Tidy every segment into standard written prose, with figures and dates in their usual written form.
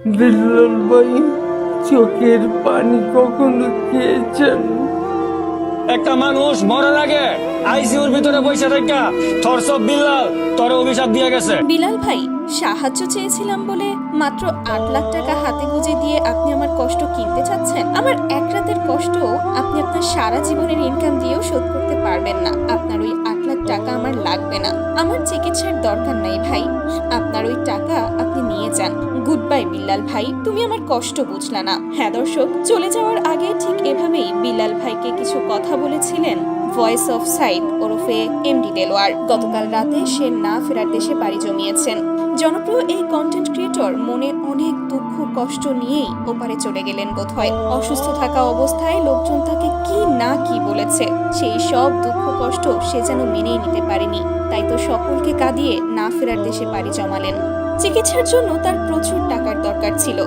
বিল্লাল ভাই চোখের পানি কখনো খেয়েছেন? একটা মানুষ মরার আগে আইসিইউর ভিতরে বসে থাকা থরসব বিল্লাল তোরে অভিশাপ দিয়ে গেছে। বিলাল ভাই, সাহায্য চেয়েছিলাম বলে মাত্র 8 লাখ টাকা হাতে গুঁজে দিয়ে আপনি আমার কষ্ট কিনতে চাচ্ছেন? আমার এক রাতের কষ্ট আপনি আপনার সারা জীবনের ইনকাম দিয়েও শোধ করতে পারবেন না। আপনার ওই 8 লাখ টাকা আমার লাগবে না। আমার চিকিৎসার দরকার নাই ভাই। আপনার ওই টাকা আপনি নিয়ে যান। গুড বাই বিল্লাল ভাই, তুমি আমার কষ্ট বুঝলা না। হ্যাঁ দর্শক, চলে যাওয়ার আগে ঠিক এভাবেই বিল্লাল ভাইকে কিছু কথা বলেছিলেন ভয়েস অফ সাইদ ওরফে এমডি দেলোয়ার। গতকাল রাতে সে না ফেরার দেশে পাড়ি জমিয়েছেন। জনপ্রিয় এই কন্টেন্ট ক্রিয়েটর মনে অনেক দুঃখ কষ্ট নিয়েই ওপারে চলে গেলেন বোধহয়। অসুস্থ থাকা অবস্থায় লোকজন তাকে কি না কি বলেছে, সেই সব দুঃখ কষ্ট সে যেন মেনেই নিতে পারেনি। তাই তো সকলকে কাঁদিয়ে না ফেরার দেশে পাড়ি জমালেন। চিকিৎসার জন্য তার প্রচুর টাকার দরকার ছিল।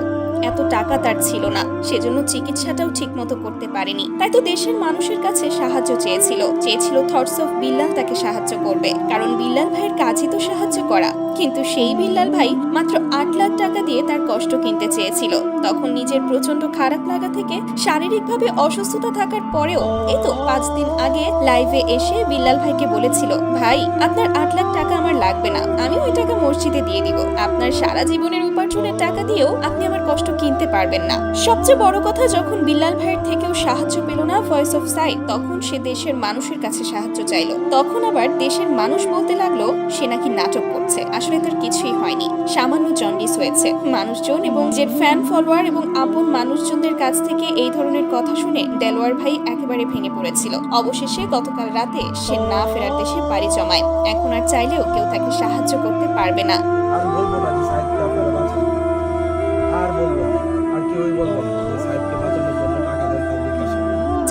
এত টাকা তার ছিল না, সেজন্য চিকিৎসাটাও ঠিক মতো করতে পারেনি। তাই তো দেশের মানুষের কাছে সাহায্য চেয়েছিল থটস অফ বিল্লাল তাকে সাহায্য করবে, কারণ বিল্লাল ভাইয়ের কাজই তো সাহায্য করা। কিন্তু সেই বিল্লাল ভাই মাত্র 8 লাখ টাকা দিয়ে তার কষ্ট কিনতে চেয়েছিল। তখন নিজের প্রচন্ড খারাপ লাগা থেকে শারীরিকভাবে অসুস্থতা থাকার পরেও এই তো 5 দিন আগে লাইভে এসে বিল্লাল ভাইকে বলেছিল, ভাই আপনার 8 লাখ টাকা আমার লাগবে না, আমি ওই টাকা মসজিদে দিয়ে দিব। আপনার সারা জীবনের উপার্জনের টাকা দিয়েও আপনি আমার কষ্ট কিনতে পারবেন না। সবচেয়ে বড় কথা, যখন বিল্লাল ভাইয়ের থেকেও সাহায্য পেল না ভয়েস অফ সাইদ, তখন সে দেশের মানুষের কাছে সাহায্য চাইলো। তখন আবার দেশের মানুষ বলতে লাগলো সে নাকি নাটক করছে। আসলে তার কিছুই হয়নি, সামান্য জন্ডিস হয়েছে। মানুষজন এবং যে ফ্যান ফলোয়ার এবং আপন মানুষজনদের কাছ থেকে এই ধরনের কথা শুনে দেলোয়ার ভাই একেবারে ভেঙে পড়েছিল। অবশেষে গতকাল রাতে সে না ফেরার দেশে পাড়ি জমায়। এখন আর চাইলেও কেউ তাকে সাহায্য করতে পারবে না। আর বলবো না যে সাহেবকে আপনারা বাঁচান, আর বলবো না, আর কেউই বলবো না যে সাহেবকে বাঁচানোর জন্য টাকা দেন তার বিকাশে।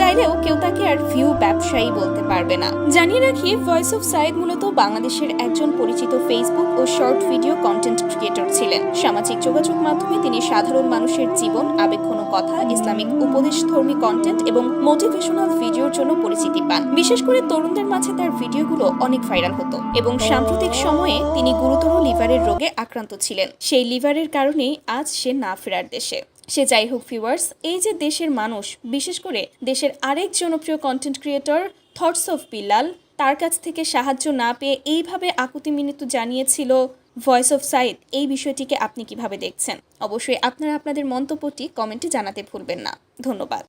চাইলেও কেউ তাকে আর ভিউ ব্যবসায়ী বলতে পারবে না। জানিয়ে রাখি, ভয়েস অফ সাইদ মূলত বাংলাদেশের একজন পরিচিত ফেসবুক ও শর্ট ভিডিও কন্টেন্ট ক্রিয়েটর ছিলেন। সামাজিক যোগাযোগ মাধ্যমে তিনি সাধারণ মানুষের জীবন, আবেগঘন কথা, ইসলামিক উপদেশধর্মী কন্টেন্ট এবং মোটিভেশনাল ভিডিওর জন্য পরিচিতি পান। বিশেষ করে তরুণদের মাঝে তার ভিডিওগুলো অনেক ভাইরাল হতো এবং সাম্প্রতিক সময়ে তিনি গুরুতর লিভারের রোগে আক্রান্ত ছিলেন। সেই লিভারের কারণেই আজ সে না ফেরার দেশে। সে যাই হোক ভিউয়ার্স, এই যে দেশের মানুষ, বিশেষ করে দেশের আরেক জনপ্রিয় content creator thoughts of Billal, তার কাছ থেকে সাহায্য না পেয়ে এইভাবে আকুতি মিনতি জানিয়েছিল ভয়েস অফ সাইদ, এই বিষয়টিকে আপনি কিভাবে দেখছেন? অবশ্যই আপনারা আপনাদের মন্তব্যটি কমেন্টে জানাতে ভুলবেন না। ধন্যবাদ।